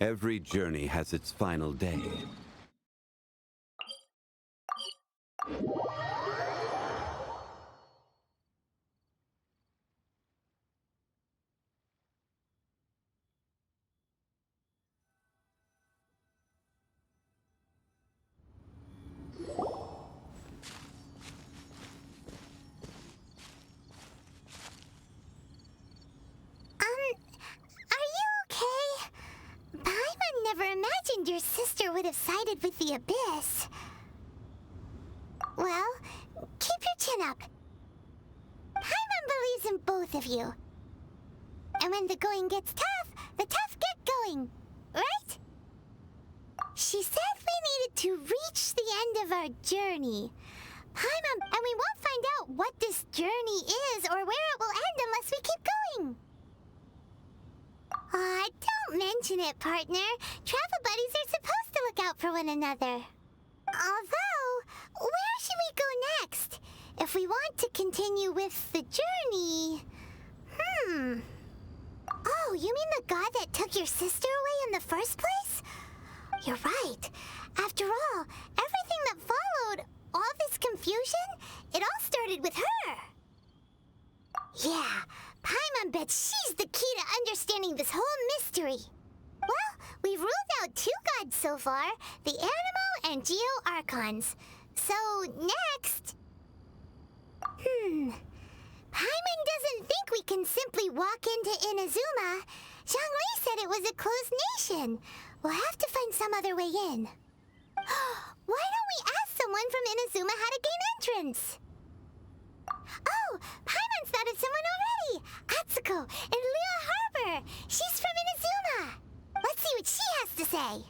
Every journey has its final day. Your sister would have sided with the abyss. Well, keep your chin up. Paimon believes in both of you. And when the going gets tough, the tough get going, right? She said we needed to reach the end of our journey. Paimon, and we won't find out what this journey is or where it will end unless we keep going. Aw, don't mention it, partner. Travel buddies are supposed to look out for one another. Although, where should we go next? If we want to continue with the journey... Oh, you mean the god that took your sister away in the first place? You're right. After all, everything that followed, all this confusion, it all started with her. Yeah, Paimon bets she's the key to understanding this whole mystery. Well, we've ruled out 2 gods so far, the Animo and Geo Archons. So, next... Paimon doesn't think we can simply walk into Inazuma. Zhongli said it was a closed nation. We'll have to find some other way in. Why don't we ask someone from Inazuma how to gain entrance? Oh, Paimon's thought of someone already! Atsuko in Liyue Harbor! She's from Inazuma! Let's see what she has to say!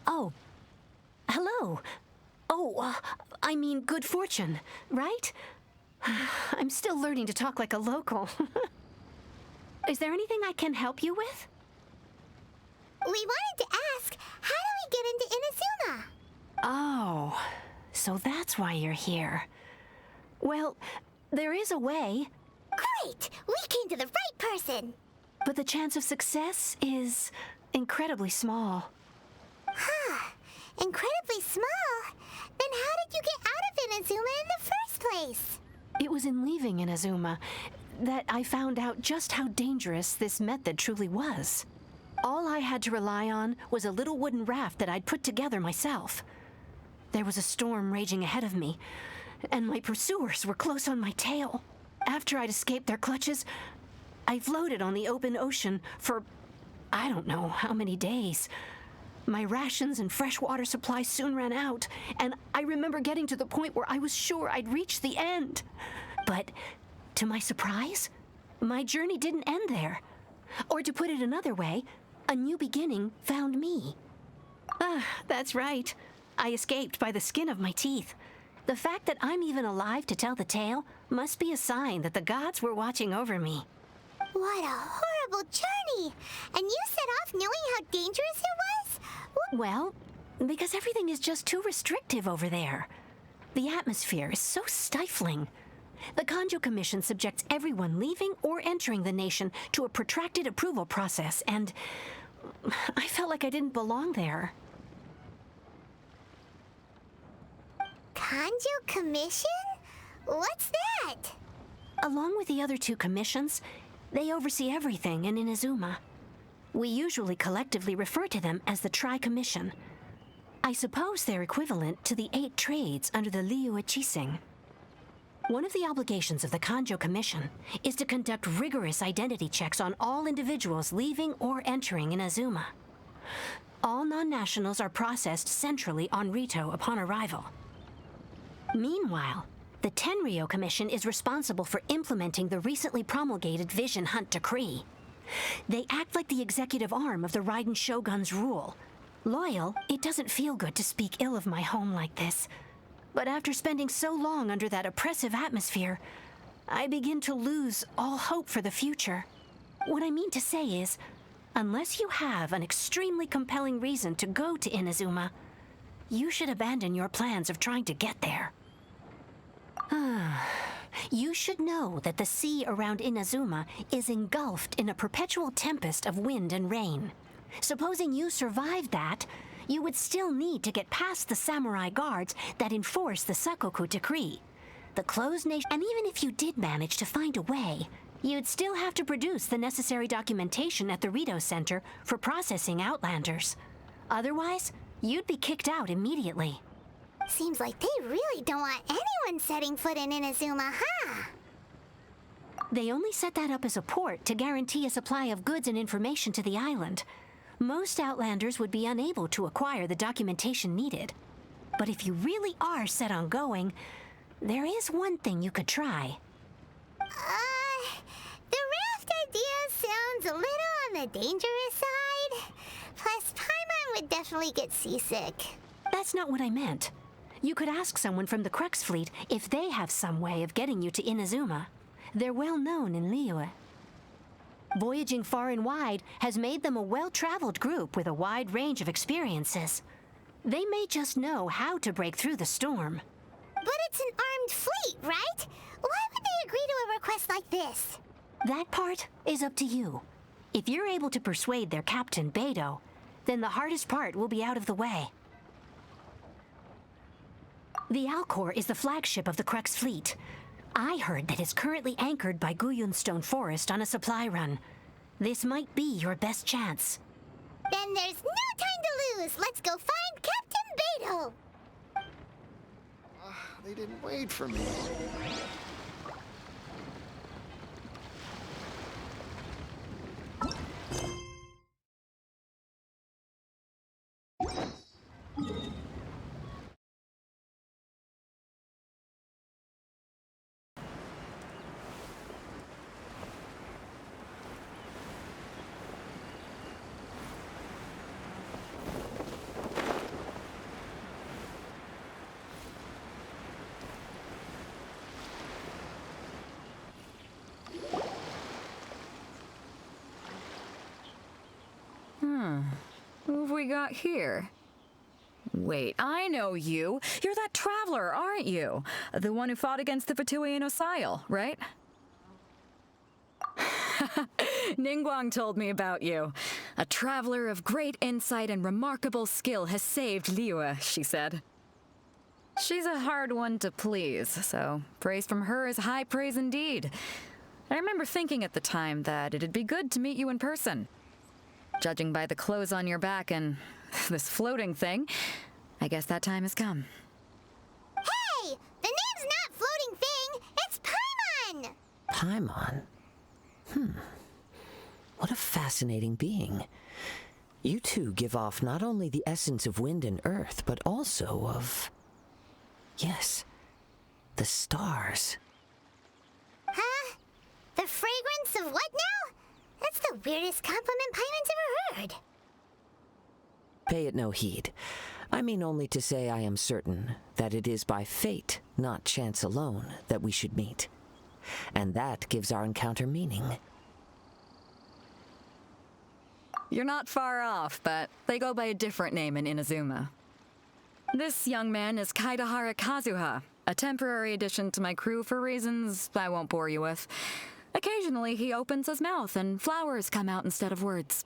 Oh. Hello. Oh, I mean good fortune, right? I'm still learning to talk like a local. Is there anything I can help you with? We wanted to ask, how do we get into Inazuma? Oh, so that's why you're here. Well, there is a way. Great! We came to the right person! But the chance of success is incredibly small. Huh. Incredibly small? Then how did you get out of Inazuma in the first place? It was in leaving Inazuma that I found out just how dangerous this method truly was. All I had to rely on was a little wooden raft that I'd put together myself. There was a storm raging ahead of me, and my pursuers were close on my tail. After I'd escaped their clutches, I floated on the open ocean for I don't know how many days. My rations and fresh water supply soon ran out, and I remember getting to the point where I was sure I'd reached the end. But, to my surprise, my journey didn't end there. Or to put it another way, a new beginning found me. Ah, that's right. I escaped by the skin of my teeth. The fact that I'm even alive to tell the tale must be a sign that the gods were watching over me. What a horrible journey! And you set off knowing how dangerous it was? Well, because everything is just too restrictive over there. The atmosphere is so stifling. The Kanjo Commission subjects everyone leaving or entering the nation to a protracted approval process, and I felt like I didn't belong there. Kanjo Commission? What's that? Along with the other 2 commissions, they oversee everything in Inazuma. We usually collectively refer to them as the Tri-Commission. I suppose they're equivalent to the 8 trades under the Liyue Chising. One of the obligations of the Kanjo Commission is to conduct rigorous identity checks on all individuals leaving or entering Inazuma. All non-nationals are processed centrally on Rito upon arrival. Meanwhile, the Tenryo Commission is responsible for implementing the recently promulgated Vision Hunt Decree. They act like the executive arm of the Raiden Shogun's rule. Loyal, it doesn't feel good to speak ill of my home like this. But after spending so long under that oppressive atmosphere, I begin to lose all hope for the future. What I mean to say is, unless you have an extremely compelling reason to go to Inazuma, you should abandon your plans of trying to get there. You should know that the sea around Inazuma is engulfed in a perpetual tempest of wind and rain. Supposing you survived that, you would still need to get past the samurai guards that enforce the Sakoku decree. The closed nation, and even if you did manage to find a way, you'd still have to produce the necessary documentation at the Rito Center for processing Outlanders. Otherwise, you'd be kicked out immediately. Seems like they really don't want anyone setting foot in Inazuma, huh? They only set that up as a port to guarantee a supply of goods and information to the island. Most Outlanders would be unable to acquire the documentation needed. But if you really are set on going, there is one thing you could try. The raft idea sounds a little on the dangerous side. Plus, Paimon would definitely get seasick. That's not what I meant. You could ask someone from the Crux fleet if they have some way of getting you to Inazuma. They're well known in Liyue. Voyaging far and wide has made them a well-traveled group with a wide range of experiences. They may just know how to break through the storm. But it's an armed fleet, right? Why would they agree to a request like this? That part is up to you. If you're able to persuade their captain, Beidou, then the hardest part will be out of the way. The Alcor is the flagship of the Crux fleet. I heard that it's currently anchored by Guyunstone Forest on a supply run. This might be your best chance. Then there's no time to lose. Let's go find Captain Beidou. They didn't wait for me. Who have we got here? Wait, I know you. You're that traveler, aren't you? The one who fought against the Fatui and Osile, right? Ningguang told me about you. A traveler of great insight and remarkable skill has saved Liyue, she said. She's a hard one to please, so praise from her is high praise indeed. I remember thinking at the time that it'd be good to meet you in person. Judging by the clothes on your back and this floating thing, I guess that time has come. Hey! The name's not Floating Thing, it's Paimon! Paimon? What a fascinating being. You two give off not only the essence of wind and earth, but also of... yes, the stars. Huh? The fragrance of what now? That's the weirdest compliment Paimon's ever heard. Pay it no heed. I mean only to say I am certain that it is by fate, not chance alone, that we should meet. And that gives our encounter meaning. You're not far off, but they go by a different name in Inazuma. This young man is Kaidahara Kazuha, a temporary addition to my crew for reasons I won't bore you with. Occasionally, he opens his mouth and flowers come out instead of words.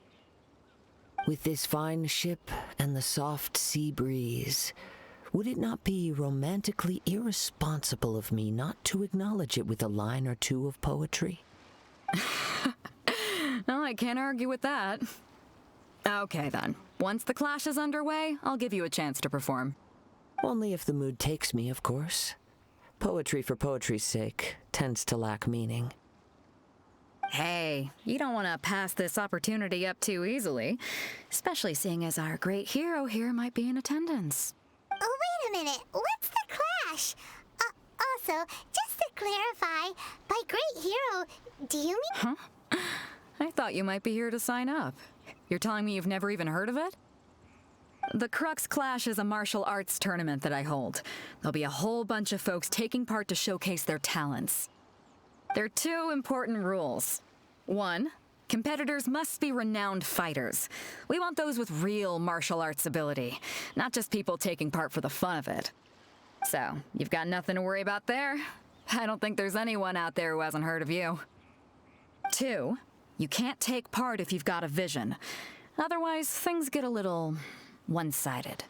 With this fine ship and the soft sea breeze, would it not be romantically irresponsible of me not to acknowledge it with a line or two of poetry? No, I can't argue with that. Okay then, once the clash is underway, I'll give you a chance to perform. Only if the mood takes me, of course. Poetry for poetry's sake tends to lack meaning. Hey, you don't want to pass this opportunity up too easily, especially seeing as our great hero here might be in attendance. Oh, wait a minute. What's the clash? Also, just to clarify, by great hero, do you mean... Huh? I thought you might be here to sign up. You're telling me you've never even heard of it? The Crux Clash is a martial arts tournament that I hold. There'll be a whole bunch of folks taking part to showcase their talents. There are two important rules. One, competitors must be renowned fighters. We want those with real martial arts ability, not just people taking part for the fun of it. So, you've got nothing to worry about there. I don't think there's anyone out there who hasn't heard of you. Two, you can't take part if you've got a vision. Otherwise, things get a little one-sided.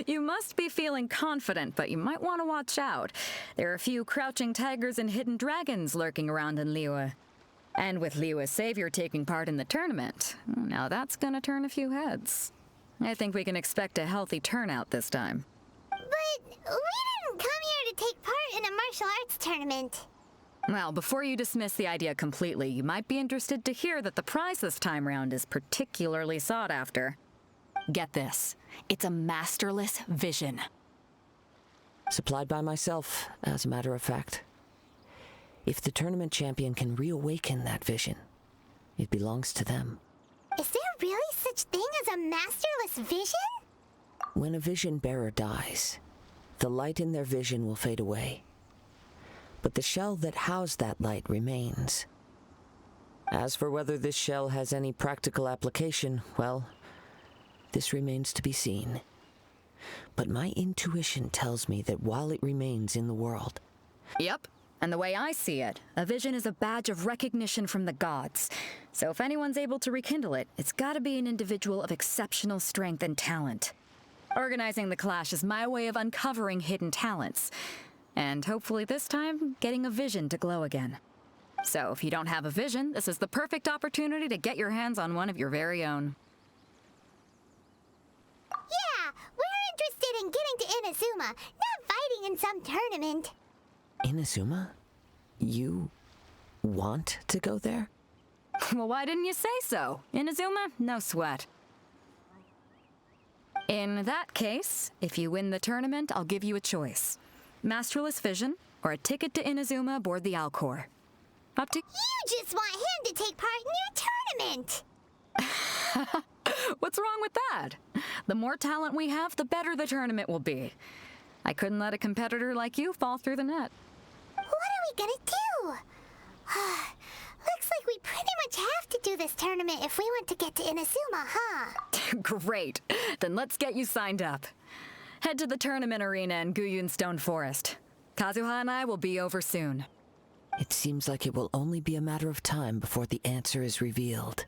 You must be feeling confident, but you might want to watch out. There are a few crouching tigers and hidden dragons lurking around in Liyue. And with Liyue's savior taking part in the tournament, now that's gonna turn a few heads. I think we can expect a healthy turnout this time. But we didn't come here to take part in a martial arts tournament. Well, before you dismiss the idea completely, you might be interested to hear that the prize this time round is particularly sought after. Get this. It's a masterless vision. Supplied by myself, as a matter of fact. If the tournament champion can reawaken that vision, it belongs to them. Is there really such thing as a masterless vision? When a vision bearer dies, the light in their vision will fade away. But the shell that housed that light remains. As for whether this shell has any practical application, well, this remains to be seen. But my intuition tells me that while it remains in the world... Yep, and the way I see it, a vision is a badge of recognition from the gods. So if anyone's able to rekindle it, it's gotta be an individual of exceptional strength and talent. Organizing the clash is my way of uncovering hidden talents. And hopefully this time, getting a vision to glow again. So if you don't have a vision, this is the perfect opportunity to get your hands on one of your very own. Yeah, we're interested in getting to Inazuma, not fighting in some tournament. Inazuma? You want to go there? Well, why didn't you say so? Inazuma? No sweat. In that case, if you win the tournament, I'll give you a choice. Masterless vision, or a ticket to Inazuma aboard the Alcor. Up to... You just want him to take part in your tournament! What's wrong with that? The more talent we have, the better the tournament will be. I couldn't let a competitor like you fall through the net. What are we gonna do? Looks like we pretty much have to do this tournament if we want to get to Inazuma, huh? Great. Then let's get you signed up. Head to the tournament arena in Guyun Stone Forest. Kazuha and I will be over soon. It seems like it will only be a matter of time before the answer is revealed.